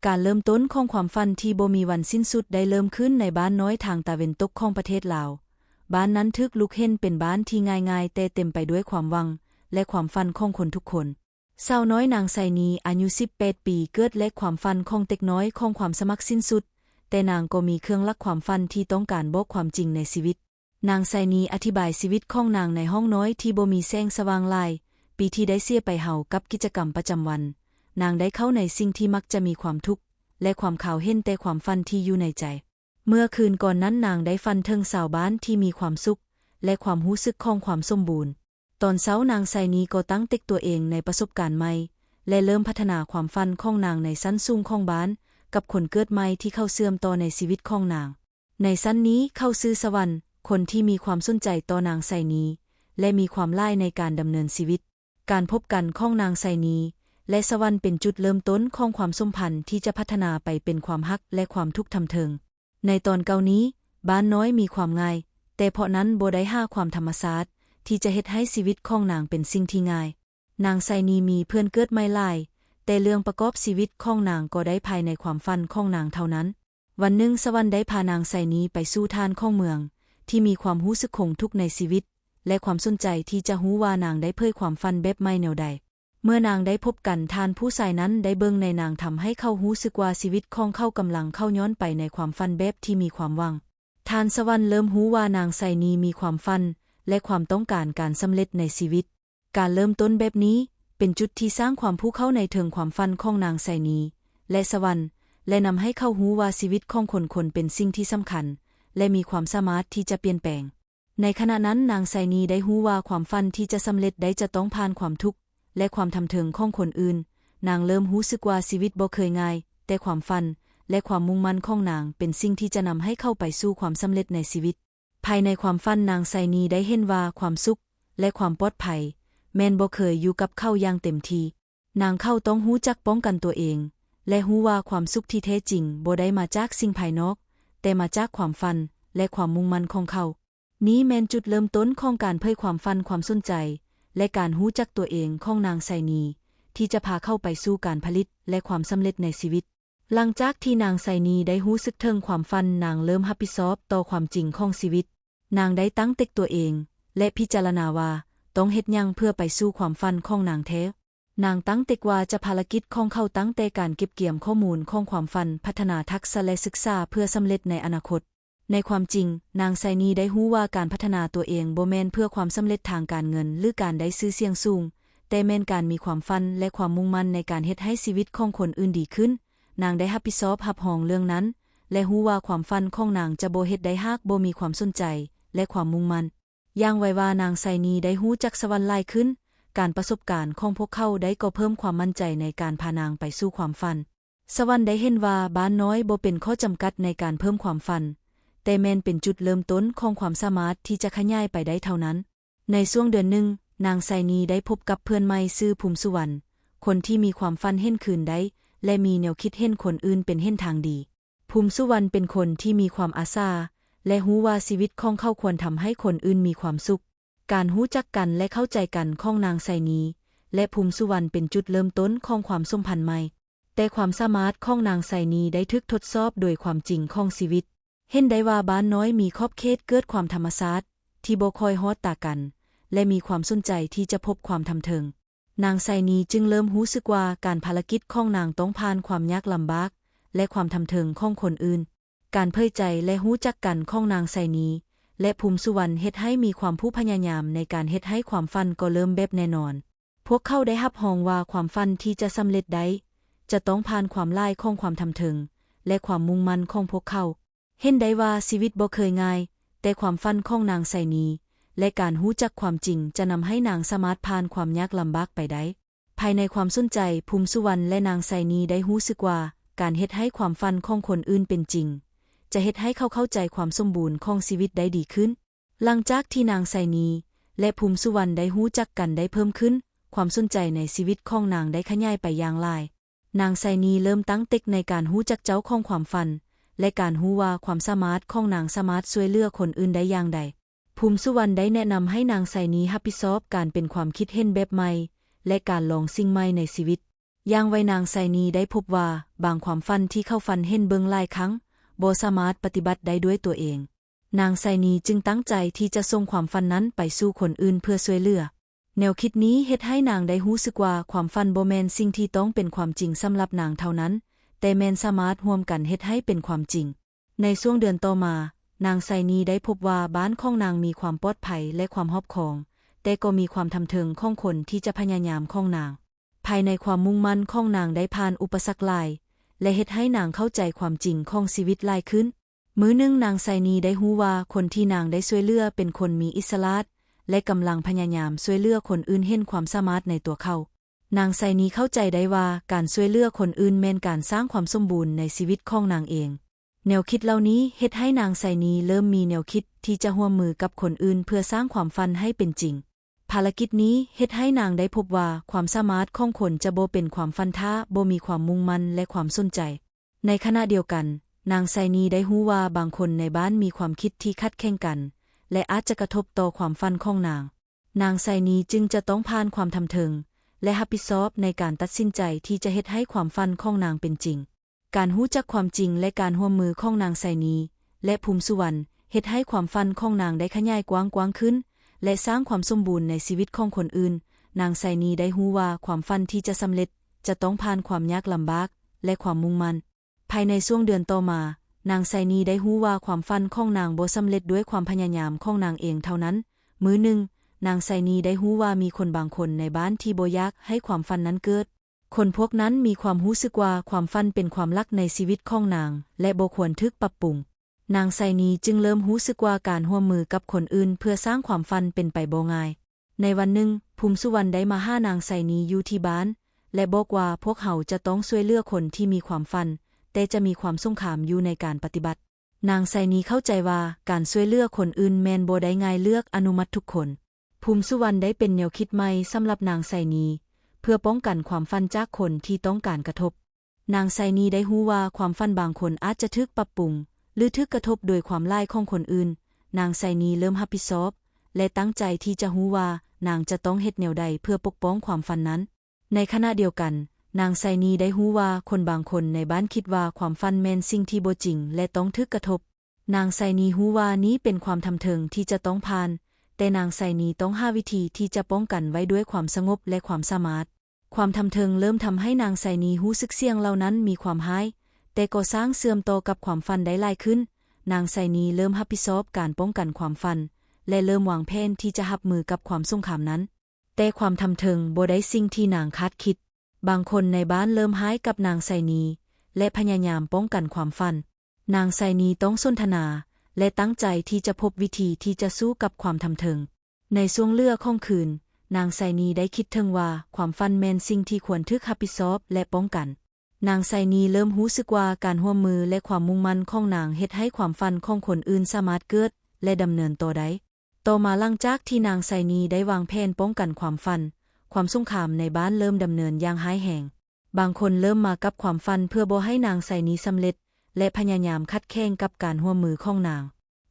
การเริ่มต้นของความฝันที่บ่มีวันสิ้นสุดได้เริ่มขึ้นในบ้านน้อยทางตะเวนตกของประเทศลาวบ้านนั้นทึกลุกเห็นเป็นบ้านที่ง่ายๆแต่เต็มไปด้วยความหวังและความฝันของคนทุกคนสาวน้อยนางไสนีอายุ18ปีเกิดและความฝันของเด็กน้อยของความสมัครสิ้นสุดแต่นางก็มีเครื่องลักความฝันที่ต้องการบอกความจริงในชีวิตนางไสนีอธิบายชีวิตของนางในห้องน้อยที่บ่มีแสงสว่างหลายปีที่ได้เสียไปเฮากับกิจกรรมประจำวันนางได้เข้าในสิ่งที่มักจะมีความทุกข์และความขาวเห็นแต่ความฝันที่อยู่ในใจเมื่อคืนก่อนนั้นนางได้ฝันถึงชาวบ้านที่มีความสุขและความรู้สึกของความสมบูรณ์ตอนเช้านางไสนีก็ตั้งเต็กตัวเองในประสบการณ์ใหม่และเริ่มพัฒนาความฝันของนางในชั้นสูงของบ้านกับคนเกิดใหม่ที่เข้าเสื่อมต่อในชีวิตของนางในชั้นนี้เข้าซื้อสวรรค์คนที่มีความสนใจต่อนางไสนีและมีความล่ายในการดำเนินชีวิตการพบกันของนางไสนีและสวรรค์เป็นจุดเริ่มต้นของความสัมพันธ์ที่จะพัฒนาไปเป็นความฮักและความทุกข์ทำเทิงในตอนเก่านี้บ้านน้อยมีความง่ายแต่เพราะนั้นบ่ได้หาความธรรมชาติที่จะเฮ็ดให้ชีวิตของนางเป็นสิ่งที่ง่ายนางไสนีมีเพื่อนเกิดไม่หลายแต่เรื่องประกอบชีวิตของนางก็ได้ภายในความฝันของนางเท่านั้นวันหนึ่งสวรรค์ได้พานางไสนีไปสู่ทานของเมืองที่มีความรู้สึกคงทุกข์ในชีวิตและความสนใจที่จะรู้ว่านางได้เผยความฝันแบบใหม่แนวใดเมื่อนางได้พบกันทานผู้ชายนั้นได้เบิ่งในนางทำให้เขารู้สึกว่าชีวิตของเขากำลังเข้าย้อนไปในความฝันแบบที่มีความหวังทานสวรรค์เริ่มรู้ว่านางไสนีมีความฝันและความต้องการการสำเร็จในชีวิตการเริ่มต้นแบบนี้เป็นจุดที่สร้างความผู้เข้าในเทิงความฝันของนางไสนีและสวรรค์และนำให้เขารู้ว่าชีวิตของคนเป็นสิ่งที่สำคัญและมีความสามารถที่จะเปลี่ยนแปลงในขณะนั้นนางไสนีได้รู้ว่าความฝันที่จะสำเร็จได้จะต้องผ่านความทุกข์และความทำเทิงของคนอื่นนางเริ่มรู้สึกว่าชีวิตบ่เคยง่ายแต่ความฝันและความมุ่งมั่นของนางเป็นสิ่งที่จะนำให้เข้าไปสู่ความสำเร็จในชีวิตภายในความฝันนางไสนีได้เห็นว่าความสุขและความปลอดภัยแม้นบ่เคยอยู่กับเขาอย่างเต็มที่นางเข้าต้องรู้จักป้องกันตัวเองและรู้ว่าความสุขที่แท้จริงบ่ได้มาจากสิ่งภายนอกแต่มาจากความฝันและความมุ่งมั่นของเขานี้แม้นจุดเริ่มต้นของการเผยความฝันความสนใจและการรู้จักตัวเองของนางไสนีที่จะพาเข้าไปสู่การผลิตและความสำเร็จในชีวิตหลังจากที่นางไสนีได้รู้สึกถึงความฝันนางเริ่มรับผิดชอบต่อความจริงของชีวิตนางได้ตั้งเต็กตัวเองและพิจารณาว่าต้องเฮ็ดหยังเพื่อไปสู่ความฝันของนางแท้นางตั้งเต็กว่าจะภารกิจของเขาตั้งแต่การเก็บเกี่ยมข้อมูลของความฝันพัฒนาทักษะและศึกษาเพื่อสำเร็จในอนาคตในความจริงนางไสนีได้รู้ว่าการพัฒนาตัวเองบ่แม่นเพื่อความสำเร็จทางการเงินหรือการได้ชื่อเสียงสูงแต่แม่นการมีความฝันและความมุ่งมั่นในการเฮ็ดให้ชีวิตของคนอื่นดีขึ้นนางได้รับผิดชอบรับรองเรื่องนั้นและรู้ว่าความฝันของนางจะบ่เฮ็ดได้หากบ่มีความสนใจและความมุ่งมั่นอย่างไว้ว่านางไสนีได้รู้จักสวรรค์หลายขึ้นการประสบการณ์ของพวกเขาได้ก็เพิ่มความมั่นใจในการพานางไปสู่ความฝันสวรรค์ได้เห็นว่าบ้านน้อยบ่เป็นข้อจำกัดในการเพิ่มความฝันแต่แม้นเป็นจุดเริ่มต้นของความสามารถที่จะขยายไปได้เท่านั้นในช่วงเดือนหนึ่งนางไสนีได้พบกับเพื่อนใหม่ชื่อภูมิสุวรรณคนที่มีความฝันเห็นคืนได้และมีแนวคิดเห็นคนอื่นเป็นเห็นทางดีภูมิสุวรรณเป็นคนที่มีความอาสาและรู้ว่าชีวิตของเขาควรทำให้คนอื่นมีความสุขการรู้จักกันและเข้าใจกันของนางไสนีและภูมิสุวรรณเป็นจุดเริ่มต้นของความสัมพันธ์ใหม่แต่ความสามารถของนางไสนีได้ถูกทดสอบโดยความจริงของชีวิตเห็นได้ว่าบ้านน้อยมีขอบเขตเกิดความธรรมชาติที่บ่ค่อยฮอดตากันและมีความสนใจที่จะพบความทำเทิงนางไสนีจึงเริ่มรู้สึกว่าการภารกิจของนางต้องผ่านความยากลำบากและความทำเทิงของคนอื่นการเผยใจและรู้จักกันของนางไสนีและภูมิสุวรรณเฮ็ดให้มีความผู้พยายามในการเฮ็ดให้ความฝันก็เริ่มแบบแน่นอนพวกเขาได้รับรองว่าความฝันที่จะสำเร็จได้จะต้องผ่านความล่ายของความทำเทิงและความมุ่งมั่นของพวกเขาเห็นได้ว่าชีวิตบ่เคยง่ายแต่ความฝันของนางไสนีและการรู้จักความจริงจะนำให้นางสามารถผ่านความยากลำบากไปได้ภายในความสนใจภูมิสุวรรณและนางไสนีได้รู้สึกว่าการเฮ็ดให้ความฝันของคนอื่นเป็นจริงจะเฮ็ดให้เขาเข้าใจความสมบูรณ์ของชีวิตได้ดีขึ้นหลังจากที่นางไสนีและภูมิสุวรรณได้รู้จักกันได้เพิ่มขึ้นความสนใจในชีวิตของนางได้ขยายไปอย่างหลายนางไสนีเริ่มตั้งเต็กในการรู้จักเจ้าของความฝันและการรู้ว่าความสามารถของนางสามารถช่วยเหลือคนอื่นได้อย่างใดภูมิสุวรรณได้แนะนำให้นางไสนีรับผิดชอบการเป็นความคิดเห็นแบบใหม่และการลองสิ่งใหม่ในชีวิต อย่างไว้นางไซนีได้พบว่าบางความฝันที่เข้าฝันเห็นเบิ่งหลายครั้งบ่สามารถปฏิบัติได้ด้วยตัวเองนางไซนีจึงตั้งใจที่จะส่งความฝันนั้นไปสู่คนอื่นเพื่อช่วยเหลือแนวคิดนี้เฮ็ดให้นางได้รู้สึกว่าความฝันบ่แม่นสิ่งที่ต้องเป็นความจริงสำหรับนางเท่านั้นแต่แม่นสามารถร่วมกันเฮ็ดให้เป็นความจริงในช่วงเดือนต่อมานางไซนีได้พบว่าบ้านของนางมีความปลอดภัยและความรอบคอบแต่ก็มีความทำเทิงของคนที่จะพยายามของนางภายในความมุ่งมั่นของนางได้ผ่านอุปสรรคหลายและเฮ็ดให้นางเข้าใจความจริงของชีวิตหลายขึ้นมื้อหนึ่งนางไซนีได้รู้ว่าคนที่นางได้ช่วยเหลือเป็นคนมีอิสระและกำลังพยายามช่วยเหลือคนอื่นเห็นความสามารถในตัวเขานางไซนีเข้าใจได้ว่าการช่วยเหลือคนอื่นแม่นการสร้างความสมบูรณ์ในชีวิตของนางเองแนวคิดเหล่านี้เฮ็ดให้นางไซนีเริ่มมีแนวคิดที่จะร่วมมือกับคนอื่นเพื่อสร้างความฝันให้เป็นจริงภารกิจนี้เฮ็ดให้นางได้พบว่าความสามารถของคนจะบ่เป็นความฝันท้าบ่มีความมุ่งมั่นและความสนใจในขณะเดียวกันนางไซนีได้รู้ว่าบางคนในบ้านมีความคิดที่ขัดแย้งกันและอาจจะกระทบต่อความฝันของนางไซนีจึงจะต้องผ่านความทำเทิงและรับผิดชอบในการตัดสินใจที่จะเฮ็ดให้ความฝันของนางเป็นจริงการรู้จักความจริงและการร่วมมือของนางไซนีและภูมิสุวรรณเฮ็ดให้ความฝันของนางได้ขยายกว้างขึ้นและสร้างความสมบูรณ์ในชีวิตของคนอื่นนางไซนีได้รู้ว่าความฝันที่จะสำเร็จจะต้องผ่านความยากลำบากและความมุ่งมั่นภายในช่วงเดือนต่อมานางไซนีได้รู้ว่าความฝันของนางบ่สำเร็จด้วยความพยายามของนางเองเท่านั้นมื้อหนึ่งนางไซนีได้รู้ว่ามีคนบางคนในบ้านที่บ่อยากให้ความฝันนั้นเกิดคนพวกนั้นมีความรู้สึกว่าความฝันเป็นความลักในชีวิตของนางและบ่ควรถูกปรับปรุงนางไซนีจึงเริ่มรู้สึกว่าการร่วมมือกับคนอื่นเพื่อสร้างความฝันเป็นไปบ่ง่ายในวันหนึ่งภูมิสุวรรณได้มาหานางไซนีอยู่ที่บ้านและบอกว่าพวกเขาจะต้องช่วยเหลือคนที่มีความฝันแต่จะมีความสงครามอยู่ในการปฏิบัตินางไซนีเข้าใจว่าการช่วยเหลือคนอื่นแม่นบ่ได้ง่ายเลือกอนุมัติทุกคนภูมิสุวรรณได้เป็นแนวคิดใหม่สำหรับนางไซนีเพื่อป้องกันความฝันจากคนที่ต้องการกระทบนางไซนีได้รู้ว่าความฝันบางคนอาจจะถูกปรับปรุงหรือถูกกระทบโดยความร้ายของคนอื่นนางไซนีเริ่มรับผิดชอบและตั้งใจที่จะรู้ว่านางจะต้องเฮ็ดแนวใดเพื่อปกป้องความฝันนั้นในขณะเดียวกันนางไซนีได้รู้ว่าคนบางคนในบ้านคิดว่าความฝันแม่นสิ่งที่บ่จริงและต้องถูกกระทบนางไซนีรู้ว่านี้เป็นความทำเทิงที่จะต้องผ่านแต่นางไซนีต้องหาวิธีที่จะป้องกันไว้ด้วยความสงบและความสามารถความทำเทิงเริ่มทำให้นางไซนีรู้สึกเสี่ยงเหล่านั้นมีความร้ายแต่ก็สร้างเสื่อมต่อกับความฝันได้หลายขึ้นนางไซนีเริ่มรับผิดชอบการป้องกันความฝันและเริ่มวางแผนที่จะรับมือกับความสงครามนั้นแต่ความทำเทิงบ่ได้สิ่งที่นางคาดคิดบางคนในบ้านเริ่มหายกับนางไซนีและพยายามป้องกันความฝันนางไซนีต้องสนทนาและตั้งใจที่จะพบวิธีที่จะสู้กับความทำเทิงในช่วงเลือกของคืนนางไซนีได้คิดถึงว่าความฝันแม่นสิ่งที่ควรถูกรับผิดชอบและป้องกันนางไซนีเริ่มรู้สึกว่าการร่วมมือและความมุ่งมั่นของนางเฮ็ดให้ความฝันของคนอื่นสามารถเกิดและดำเนินต่อได้ต่อมาหลังจากที่นางไซนีได้วางแผนป้องกันความฝันความสงครามในบ้านเริ่มดำเนินอย่างร้ายแรงบางคนเริ่มมากับความฝันเพื่อบ่ให้นางไซนีสำเร็จและพยายามขัดแย้งกับการร่วมมือของนาง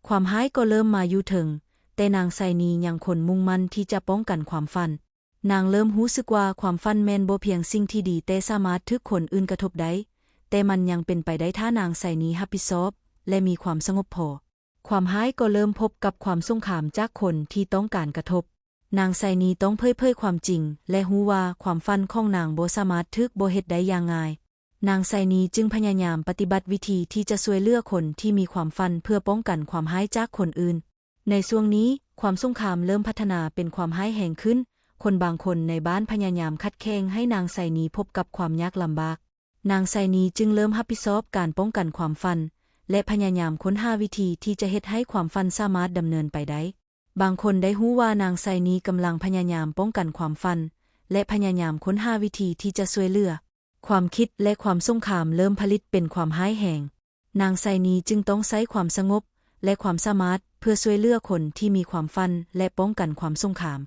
ความร้ายก็เริ่มมาอยู่ถึงแต่นางไซนียังคงมุ่งมั่นที่จะป้องกันความฝันนางเริ่มรู้สึกว่าความฝันแม่นบ่เพียงสิ่งที่ดีแต่สามารถถูกคนอื่นกระทบได้แต่มันยังเป็นไปได้ถ้านางไซนีรับผิดชอบและมีความสงบพอความร้ายก็เริ่มพบกับความสงครามจากคนที่ต้องการกระทบนางไซนีต้องเผยความจริงและรู้ว่าความฝันของนางบ่สามารถถูกบ่เฮ็ดได้อย่างง่ายนางไซนีจึงพยายามปฏิบัติวิธีที่จะช่วยเหลือคนที่มีความฝันเพื่อป้องกันความร้ายจากคนอื่นในช่วงนี้ความสงครามเริ่มพัฒนาเป็นความร้ายแรงขึ้นคนบางคนในบ้านพยายามขัดแย้งให้นางไซนีพบกับความยากลำบากนางไซนีจึงเริ่มรับผิดชอบการป้องกันความฝันและพยายามค้นหาวิธีที่จะเฮ็ดให้ความฝันสามารถดำเนินไปได้บางคนได้รู้ว่านางไซนีกำลังพยายามป้องกันความฝันและพยายามค้นหาวิธีที่จะช่วยเหลือความคิดและความสงครามเริ่มผลิตเป็นความร้ายแรงนางไซนีจึงต้องใช้ความสงบและความสามารถเพื่อช่วยเหลือคนที่มีความฝันและป้องกันความสงคราม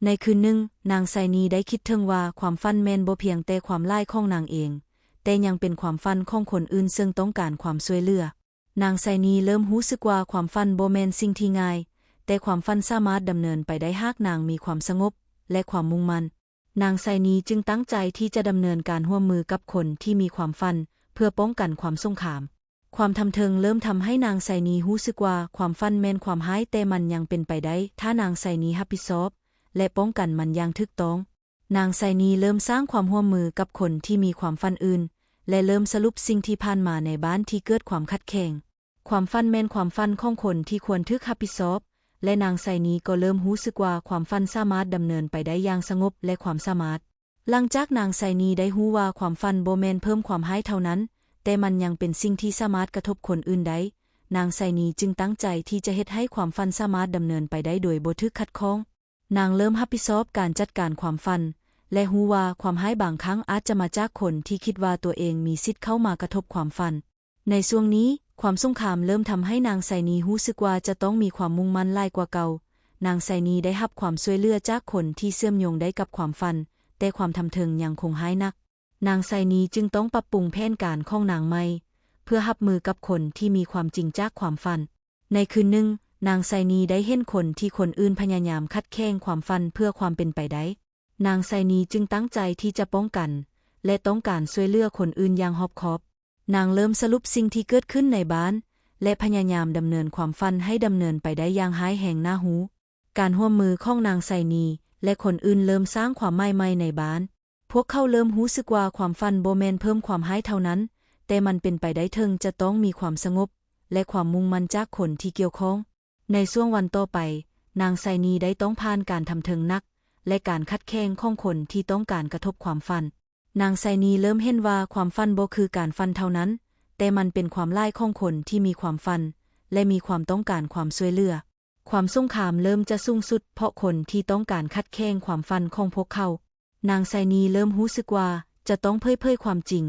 ในคืนหนึ่งนางไซนีได้คิดถึงว่าความฝันแม่นบ่เพียงแต่ความร้ายของนางเองแต่ยังเป็นความฝันของคนอื่นซึ่งต้องการความช่วยเหลือนางไซนีเริ่มรู้สึกว่าความฝันบ่แม่นสิ่งที่ง่ายแต่ความฝันสามารถดำเนินไปได้หากนางมีความสงบและความมุ่งมั่น นางไซนีจึงตั้งใจที่จะดำเนินการร่วมมือกับคนที่มีความฝันเพื่อป้องกันความสงครามความทำเทิงเริ่มทำให้นางไซนีรู้สึกว่าความฝันแม่นความร้ายแต่มันยังเป็นไปได้ถ้านางไซนีรับผิดชอบและป้องกันมันอย่างถูกต้องนางไซนีเริ่มสร้างความร่วมมือกับคนที่มีความฝันอื่นและเริ่มสรุปสิ่งที่ผ่านมาในบ้านที่เกิดความขัดแย้งความฝันแม่นความฝันของคนที่ควรถูกรับผิดชอบและนางไซนีก็เริ่มรู้สึกว่าความฝันสามารถดำเนินไปได้อย่างสงบและความสามารถหลังจากนางไซนีได้รู้ว่าความฝันบ่แม่นเพิ่มความร้ายเท่านั้นแต่มันยังเป็นสิ่งที่สามารถกระทบคนอื่นได้นางไซนีจึงตั้งใจที่จะเฮ็ดให้ความฝันสามารถดำเนินไปได้โดยบ่ถูกขัดข้องนางเริ่มรับผิดชอบการจัดการความฝันและรู้ว่าความร้ายบางครั้งอาจจะมาจากคนที่คิดว่าตัวเองมีสิทธิ์เข้ามากระทบความฝันในช่วงนี้ความสงครามเริ่มทำให้นางไซนีรู้สึกว่าจะต้องมีความมุ่งมั่นหลายกว่าเก่านางไซนีได้รับความช่วยเหลือจากคนที่เชื่อมโยงได้กับความฝันแต่ความทำเทิงยังคงร้ายนักนางไซนีจึงต้องปรับปรุงแผนการของนางใหม่เพื่อรับมือกับคนที่มีความจริงจากความฝันในคืนหนึ่งนางไซนีได้เห็นคนที่คนอื่นพยายามคัดแย้งความฝันเพื่อความเป็นไปได้นางไซนีจึงตั้งใจที่จะป้องกันและต้องการช่วยเหลือคนอื่นอย่างรอบคอบนางเริ่มสรุปสิ่งที่เกิดขึ้นในบ้านและพยายามดำเนินความฝันให้ดำเนินไปได้อย่างร้ายแรงน่าหูการร่วมมือของนางไซนีและคนอื่นเริ่มสร้างความไม่ไหม้ในบ้านพวกเขาเริ่มรู้สึกว่าความฝันบ่แม่นเพิ่มความร้ายเท่านั้นแต่มันเป็นไปได้ถึงจะต้องมีความสงบและความมุ่งมั่นจากคนที่เกี่ยวข้องในช่วงวันต่อไปนางไซนีได้ต้องผ่านการทำเทิงหนักและการคัดแย้งของคนที่ต้องการกระทบความฝันนางไซนีเริ่มเห็นว่าความฝันบ่คือการฝันเท่านั้นแต่มันเป็นความร้ายของคนที่มีความฝันและมีความต้องการความช่วยเหลือความสงครามเริ่มจะสูงสุดเพราะคนที่ต้องการคัดแย้งความฝันของพวกเขานางไซนีเริ่มรู้สึกว่าจะต้องเผยความจริง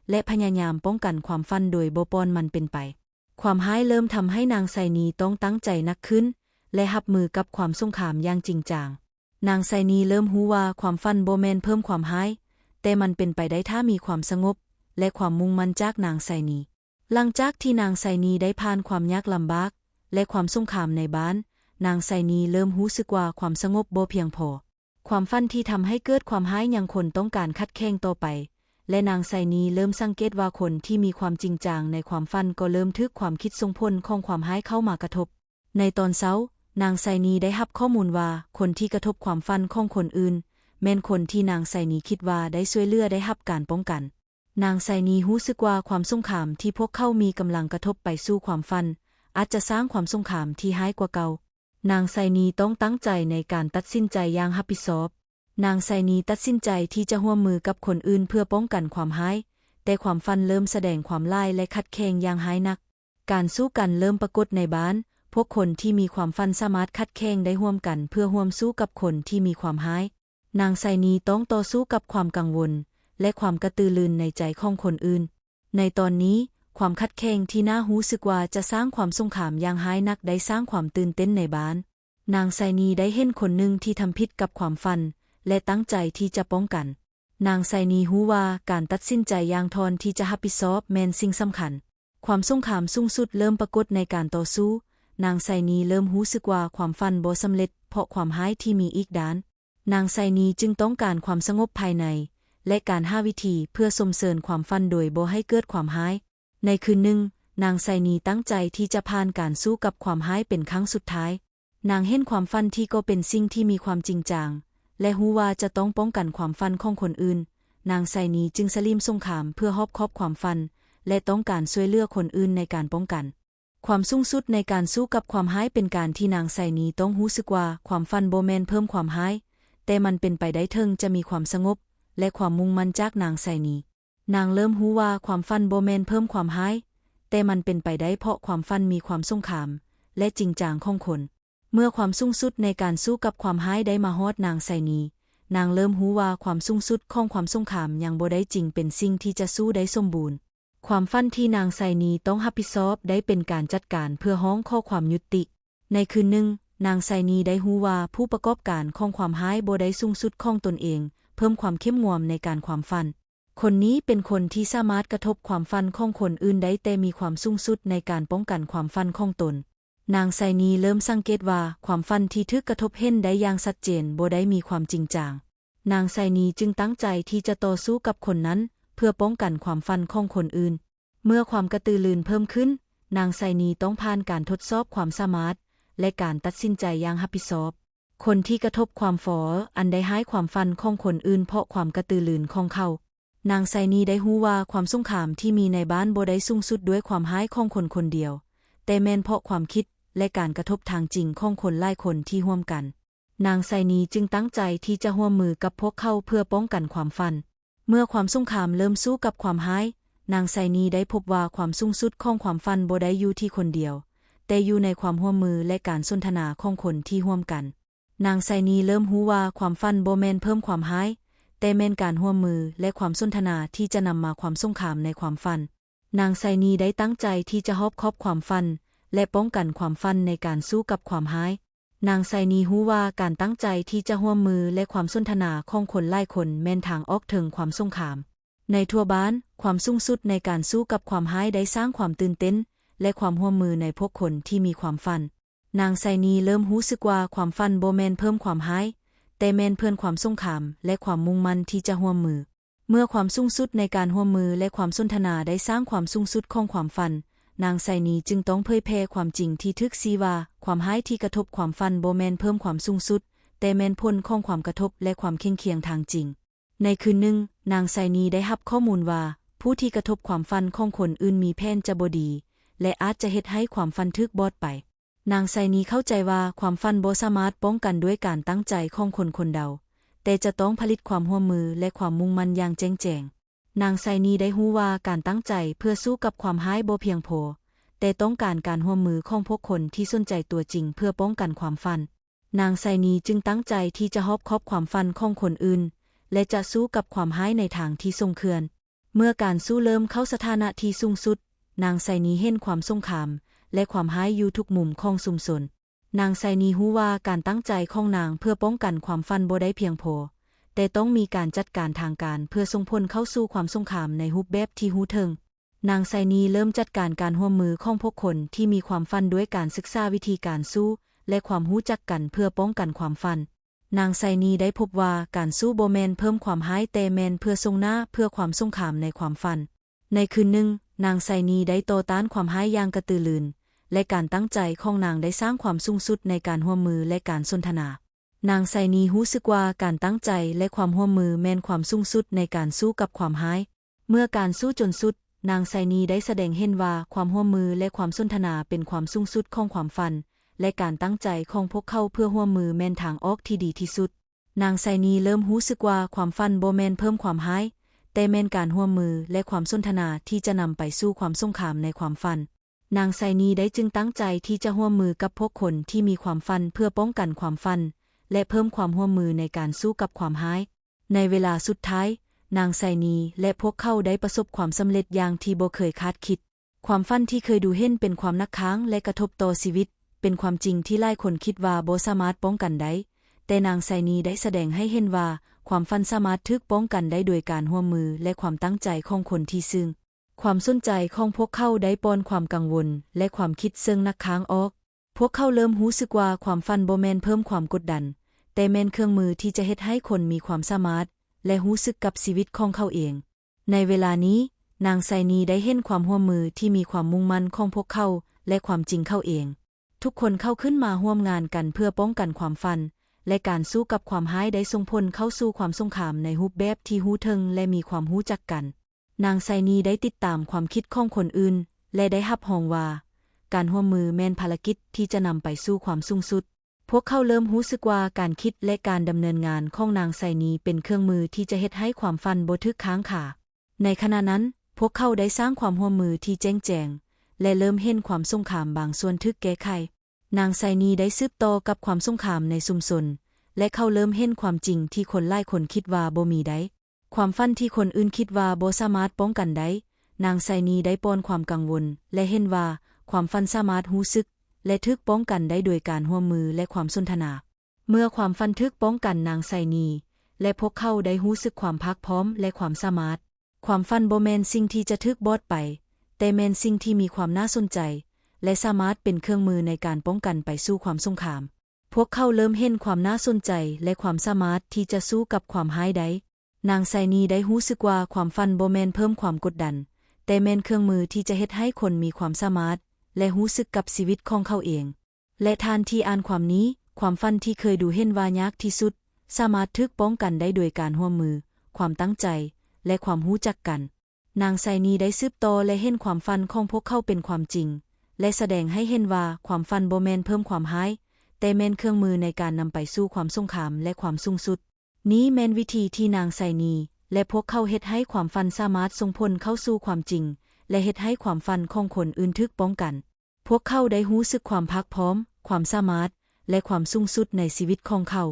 และพยายามป้องกันความฝันโดยบ่ปล่อยมันเป็นไปความร้ายเริ่มทำให้นางไซนีต้องตั้งใจหนักขึ้นและรับมือกับความสงครามอย่างจริงจังนางไซนีเริ่มรู้ว่าความฝันบ่แม่นเพิ่มความร้ายแต่มันเป็นไปได้ถ้ามีความสงบและความมุ่งมั่นจากนางไซนีหลังจากที่นางไซนีได้ผ่านความยากลำบากและความสงครามในบ้านนางไซนีเริ่มรู้สึกว่าความสงบบ่เพียงพอความฝันที่ทำให้เกิดความร้ายยังคนต้องการคัดแย้งต่อไปและนางไซนีเริ่มสังเกตว่าคนที่มีความจริงจังในความฝันก็เริ่มทึกความคิดส่งผลของความร้ายเข้ามากระทบในตอนเช้านางไซนีได้รับข้อมูลว่าคนที่กระทบความฝันของคนอื่นแม่นคนที่นางไซนีคิดว่าได้ช่วยเหลือได้รับการป้องกันนางไซนีรู้สึกว่าความสงครามที่พวกเขามีกำลังกระทบไปสู่ความฝันอาจจะสร้างความสงครามที่ร้ายกว่าเก่านางไซนีต้องตั้งใจในการตัดสินใจอย่างรับผิดชอบนางไซนีตัดสินใจที่จะร่วมมือกับคนอื่นเพื่อป้องกันความร้ายแต่ความฝันเริ่มแสดงความร้ายและขัดแย้งอย่างร้ายนักการสู้กันเริ่มปรากฏในบ้านพวกคนที่มีความฝันสามารถขัดแย้งได้ร่วมกันเพื่อร่วมสู้กับคนที่มีความร้ายนางไซนีต้องต่อสู้กับความกังวลและความกระตือรือร้นในใจของคนอื่นในตอนนี้ความขัดแย้งที่น่ารู้สึกว่าจะสร้างความสงครามอย่างร้ายนักได้สร้างความตื่นเต้นในบ้านนางไซนีได้เห็นคนหนึ่งที่ทำผิดกับความฝันและตั้งใจที่จะป้องกันนางไซนีรู้ว่าการตัดสินใจอย่างทอนที่จะรับผิดชอบแม่นสิ่งสำคัญความสงครามสูงสุดเริ่มปรากฏในการต่อสู้นางไซนีเริ่มรู้สึกว่าความฝันบ่สำเร็จเพราะความร้ายที่มีอีกด้านนางไซนีจึงต้องการความสงบภายในและการหาวิธีเพื่อส่งเสริมความฝันโดยบ่ให้เกิดความร้ายในคืนหนึ่งนางไซนีตั้งใจที่จะผ่านการสู้กับความร้ายเป็นครั้งสุดท้ายนางเห็นความฝันที่ก็เป็นสิ่งที่มีความจริงจังและรู้ว่าจะต้องป้องกันความฝันของคนอื่นนางไซนีจึงสลิมสงครามเพื่อรอบคอบความฝันและต้องการช่วยเหลือคนอื่นในการป้องกันความสูงสุดในการสู้กับความร้ายเป็นการที่นางไซนีต้องรู้สึกว่าความฝันบ่แม่นเพิ่มความร้ายแต่มันเป็นไปได้ถึงจะมีความสงบและความมุ่งมั่นจากนางไซนีนางเริ่มรู้ว่าความฝันบ่แม่นเพิ่มความร้ายแต่มันเป็นไปได้เพราะความฝันมีความสงครามและจริงจังของคนเมื่อความสูงสุดในการสู้กับความร้ายได้มาฮอดนางไซนีนางเริ่มรู้ว่าความสูงสุดของความสงครามยังบ่ได้จริงเป็นสิ่งที่จะสู้ได้สมบูรณ์ความฝันที่นางไซนีต้องรับผิดชอบได้เป็นการจัดการเพื่อฮ้องข้อความยุติในคืนหนึ่งนางไซนีได้รู้ว่าผู้ประกอบการของความร้ายบ่ได้สูงสุดของตนเองเพิ่มความเข้มงวดในการความฝันคนนี้เป็นคนที่สามารถกระทบความฝันของคนอื่นได้แต่มีความสูงสุดในการป้องกันความฝันของตนนางไซนีเริ่มสังเกตว่าความฝันที่ถูกกระทบเห็นได้อย่างชัดเจนบ่ได้มีความจริงจัง นางไซนีจึงตั้งใจที่จะต่อสู้กับคนนั้นเพื่อป้องกันความฝันของคนอื่นเมื่อความกระตือรือร้นเพิ่มขึ้นนางไซนีต้องผ่านการทดสอบความสามารถและการตัดสินใจอย่างรับผิดชอบคนที่กระทบความฝ่ออันได้ให้ความฝันของคนอื่นเพราะความกระตือรือร้นของเขานางไซนีได้รู้ว่าความสงครามที่มีในบ้านบ่ได้สูงสุดด้วยความร้ายของคนคนเดียวแต่แม้นเพราะความคิดและการกระทบทางจริงของคนหลายคนที่ร่วมกันนางไซนีจึงตั้งใจที่จะร่วมมือกับพวกเขาเพื่อป้องกันความฝันเมื่อความสงครามเริ่มสู้กับความร้ายนางไซนีได้พบว่าความสูงสุดของความฝันบ่ได้อยู่ที่คนเดียวแต่อยู่ในความร่วมมือและการสนทนาของคนที่ร่วมกันนางไซนีเริ่มรู้ว่าความฝันบ่แม่นเพิ่มความร้ายแต่แม่นการร่วมมือและความสนทนาที่จะนำมาความสงครามในความฝันนางไซนีได้ตั้งใจที่จะรอบคอบความฝันและป้องกันความฝันในการสู้กับความร้ายนางไซนีรู้ว่าการตั้งใจที่จะร่วมมือและความสนทนาของคนหลายคนแม่นทางออกถึงความสงครามในทั่วบ้านความสูงสุดในการสู้กับความร้ายได้สร้างความตื่นเต้นและความร่วมมือในพวกคนที่มีความฝันนางไซนีเริ่มรู้สึกว่าความฝันบ่แม่นเพิ่มความร้ายแต่แม่นเพิ่มความสงครามและความมุ่งมั่นที่จะร่วมมือเมื่อความสูงสุดในการร่วมมือและความสนทนาได้สร้างความสูงสุดของความฝันนางไซนีจึงต้องเผยแพร่ความจริงที่ทึกซี้ว่าความร้ายที่กระทบความฝันบ่แม่นเพิ่มความสูงสุดแต่แม่นผลของความกระทบและความเคียงเคียงทางจริงในคืนหนึ่งนางไซนีได้รับข้อมูลว่าผู้ที่กระทบความฝันของคนอื่นมีแผนจะบ่ดีและอาจจะเฮ็ดให้ความฝันถึกบอดไปนางไซนีเข้าใจว่าความฝันบ่สามารถป้องกันด้วยการตั้งใจของคนคนเดียวแต่จะต้องผลิตความร่วมมือและความมุ่งมั่นอย่างแจ่มแจ้งนางไซนีได้รู้ว่าการตั้งใจเพื่อสู้กับความร้ายบ่เพียงพอแต่ต้องการการร่วมมือของพวกคนที่สนใจตัวจริงเพื่อป้องกันความฝันนางไซนีจึงตั้งใจที่จะรอบคอบความฝันของคนอื่นและจะสู้กับความร้ายในทางที่ส่งเคื่อนเมื่อการสู้เริ่มเข้าสถานะที่สูงสุดนางไซนีเห็นความสงครามและความร้ายอยู่ทุกมุมของชุมชนนางไซนีรู้ว่าการตั้งใจของนางเพื่อป้องกันความฝันบ่ได้เพียงพอแต่ต้องมีการจัดการทางการเพื่อส่งผลเข้าสู่ความสงครามในรูปแบบที่รู้ถึงนางไซนีเริ่มจัดการการร่วมมือของพวกคนที่มีความฝันด้วยการศึกษาวิธีการสู้และความรู้จักกันเพื่อป้องกันความฝันนางไซนีได้พบว่าการสู้บ่แม่นเพิ่มความร้ายแต่แม่นเพื่อส่งหน้าเพื่อความสงครามในความฝันในคืนหนึ่งนางไซนีได้ต่อต้านความร้ายอย่างกระตือรือร้นและการตั้งใจของนางได้สร้างความสูงสุดในการร่วมมือและการสนทนานางไซนีรู้สึกว่าการตั้งใจและความร่วมมือแม่นความสูงสุดในการสู้กับความร้ายเมื่อการสู้จนสุดนางไซนีได้แสดงเห็นว่าความร่วมมือและความสนทนาเป็นความสูงสุดของความฝันและการตั้งใจของพวกเขาเพื่อร่วมมือแม่นทางออกที่ดีที่สุดนางไซนีเริ่มรู้สึกว่าความฝันบ่แม่นเพิ่มความร้ายแต่แม่นการร่วมมือและความสนทนาที่จะนำไปสู่ความสงครามในความฝันนางไซนีได้จึงตั้งใจที่จะร่วมมือกับพวกคนที่มีความฝันเพื่อป้องกันความฝันและเพิ่มความร่วมมือในการสู้กับความร้ายในเวลาสุดท้ายนางไซนีและพวกเขาได้ประสบความสำเร็จอย่างที่บ่เคยคาดคิดความฝันที่เคยดูเห็นเป็นความนักค้างและกระทบต่อชีวิตเป็นความจริงที่หลายคนคิดว่าบ่สามารถป้องกันได้แต่นางไซนีได้แสดงให้เห็นว่าความฝันสามารถถูกป้องกันได้โดยการร่วมมือและความตั้งใจของคนที่ซึ่งความสนใจของพวกเขาได้ป้อนความกังวลและความคิดซึ่งนักค้างออกพวกเขาเริ่มรู้สึกว่าความฝันบ่แม่นเพิ่มความกดดันแต่แม่นเครื่องมือที่จะเฮ็ดให้คนมีความสามารถและรู้สึกกับชีวิตของเขาเองในเวลานี้นางไซนีได้เห็นความร่วมมือที่มีความมุ่งมั่นของพวกเขาและความจริงเขาเองทุกคนเข้าขึ้นมาร่วมงานกันเพื่อป้องกันความฝันและการสู้กับความร้ายได้ส่งผลเข้าสู่ความสงครามในรูปแบบที่รู้ถึงและมีความรู้จักกันนางไซนีได้ติดตามความคิดของคนอื่นและได้รับรองว่าการร่วมมือแม่นภารกิจที่จะนำไปสู่ความสูงสุดพวกเขาเริ่มรู้สึกว่าการคิดและการดำเนินงานของนางไซนีเป็นเครื่องมือที่จะเฮ็ดให้ความฝันบ่ถูกค้างคาในขณะนั้นพวกเขาได้สร้างความร่วมมือที่แจ้งแจ้งและเริ่มเห็นความสงครามบางส่วนถูกแก้ไขนางไซนีได้สืบต่อกับความสงครามในชุมชนและเขาเริ่มเห็นความจริงที่คนหลายคนคิดว่าบ่มีได้ความฝันที่คนอื่นคิดว่าบ่สามารถป้องกันได้นางไซนีได้ป้อนความกังวลและเห็นว่าความฝันสามารถรู้สึกและถูกป้องกันได้โดยการร่วมมือและความสนทนาเมื่อความฝันถูกป้องกันนางไซนีและพวกเขาได้รู้สึกความภาคพร้อมและความสามารถความฝันบ่แม่นสิ่งที่จะถูกบอดไปแต่แม่นสิ่งที่มีความน่าสนใจและสามารถเป็นเครื่องมือในการป้องกันไปสู่ความสงคราม พวกเขาเริ่มเห็นความน่าสนใจและความสามารถที่จะสู้กับความหายได้นางไซนีได้รู้สึกว่าความฝันบ่แม่นเพิ่มความกดดันแต่แม่นเครื่องมือที่จะเฮ็ดให้คนมีความสามารถและรู้สึกกับชีวิตของเขาเองและทานที่อ่านความนี้ความฝันที่เคยดูเห็นว่ายากที่สุดสามารถถูกป้องกันได้โดยการร่วมมือความตั้งใจและความรู้จักกันนางไซนีได้สืบต่อและเห็นความฝันของพวกเขาเป็นความจริงและแสดงให้เห็นว่าความฝันบ่แม่นเพิ่มความหายแต่แม่นเครื่องมือในการนำไปสู่ความสงครามและความสูงสุดนี้แม่นวิธีที่นางไซนีและพวกเขาเฮ็ดให้ความฝันสามารถส่งผลเข้าสู่ความจริงและเฮ็ดให้ความฝันของคนอื่นถูกป้องกันพวกเขาได้รู้สึกความภาคพร้อมความสามารถและความสูงสุดในชีวิตของเขา